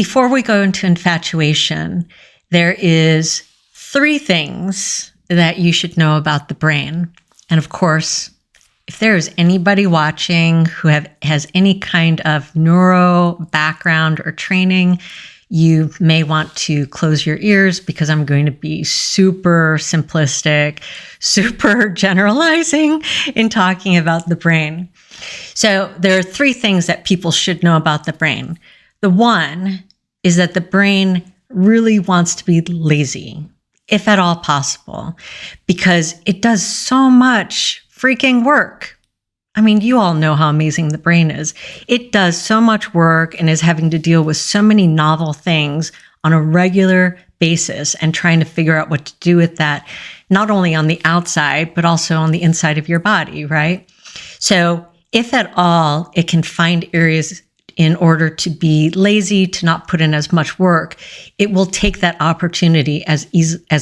before we go into infatuation, there is 3 things that you should know about the brain. And of course, if there is anybody watching who has any kind of neuro background or training, you may want to close your ears because I'm going to be super simplistic, super generalizing in talking about the brain. So there are 3 things that people should know about the brain. The one is that the brain really wants to be lazy, if at all possible, because it does so much freaking work. I mean, you all know how amazing the brain is. It does so much work and is having to deal with so many novel things on a regular basis and trying to figure out what to do with that, not only on the outside, but also on the inside of your body, right? So if at all, it can find areas in order to be lazy, to not put in as much work, it will take that opportunity as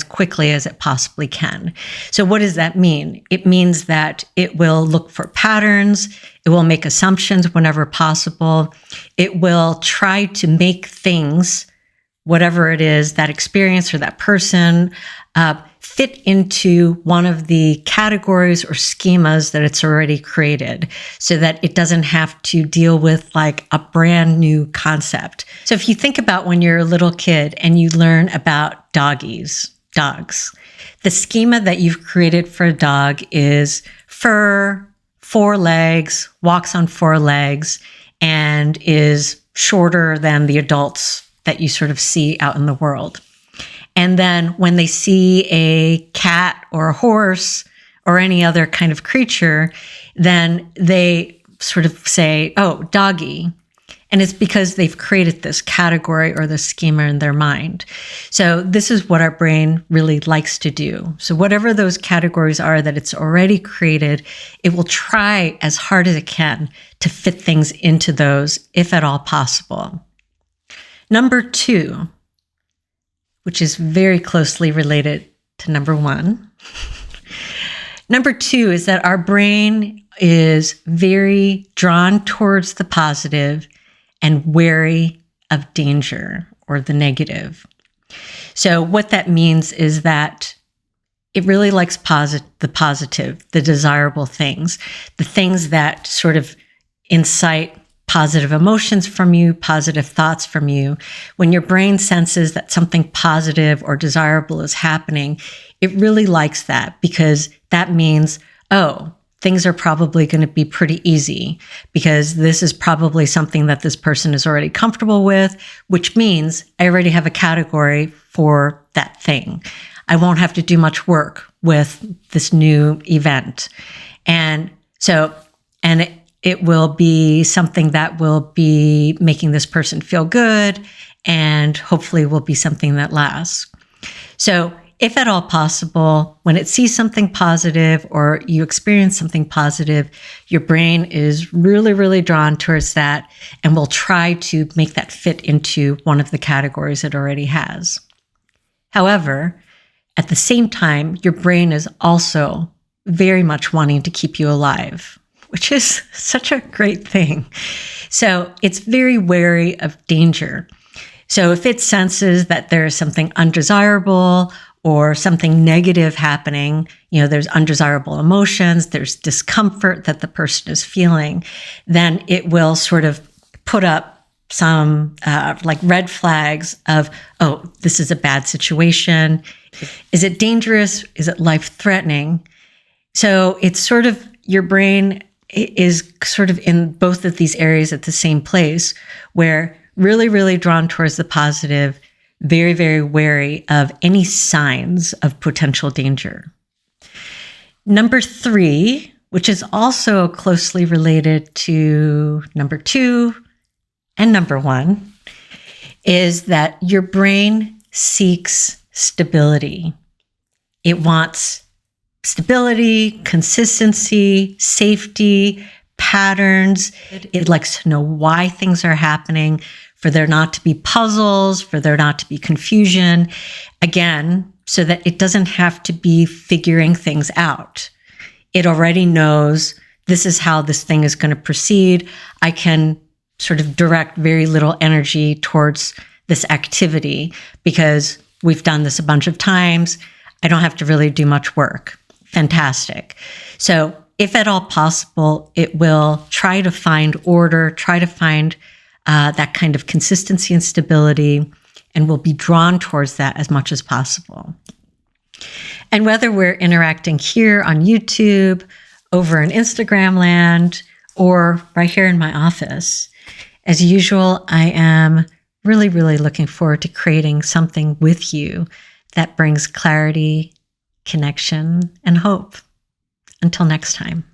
quickly as it possibly can. So what does that mean? It means that it will look for patterns. It will make assumptions whenever possible. It will try to make things, whatever it is, that experience or that person, fit into one of the categories or schemas that it's already created so that it doesn't have to deal with like a brand new concept. So if you think about when you're a little kid and you learn about dogs, the schema that you've created for a dog is fur, 4 legs, walks on 4 legs, and is shorter than the adults that you sort of see out in the world. And then when they see a cat or a horse or any other kind of creature, then they sort of say, oh, doggy. And it's because they've created this category or this schema in their mind. So this is what our brain really likes to do. So whatever those categories are that it's already created, it will try as hard as it can to fit things into those, if at all possible. Number 2, which is very closely related to number 1. Number 2 is that our brain is very drawn towards the positive and wary of danger or the negative. So what that means is that it really likes the positive, the desirable things, the things that sort of incite positive emotions from you, positive thoughts from you. When your brain senses that something positive or desirable is happening, it really likes that because that means, oh, things are probably going to be pretty easy because this is probably something that this person is already comfortable with, which means I already have a category for that thing. I won't have to do much work with this new event. And so, it will be something that will be making this person feel good and hopefully will be something that lasts. So if at all possible, when it sees something positive or you experience something positive, your brain is really, really drawn towards that and will try to make that fit into one of the categories it already has. However, at the same time, your brain is also very much wanting to keep you alive, which is such a great thing. So it's very wary of danger. So if it senses that there is something undesirable or something negative happening, there's undesirable emotions, there's discomfort that the person is feeling, then it will sort of put up some like red flags of, oh, this is a bad situation. Is it dangerous? Is it life-threatening? So it's sort of your brain is sort of in both of these areas at the same place where really, really drawn towards the positive, very, very wary of any signs of potential danger. Number 3, which is also closely related to number 2 and number 1, is that your brain seeks stability. It wants stability, consistency, safety, patterns. It likes to know why things are happening, for there not to be puzzles, for there not to be confusion. Again, so that it doesn't have to be figuring things out. It already knows this is how this thing is going to proceed. I can sort of direct very little energy towards this activity because we've done this a bunch of times. I don't have to really do much work. Fantastic. So if at all possible, it will try to find order, try to find that kind of consistency and stability, and will be drawn towards that as much as possible. And whether we're interacting here on YouTube, over in Instagram land, or right here in my office, as usual, I am really, really looking forward to creating something with you that brings clarity, connection, and hope. Until next time.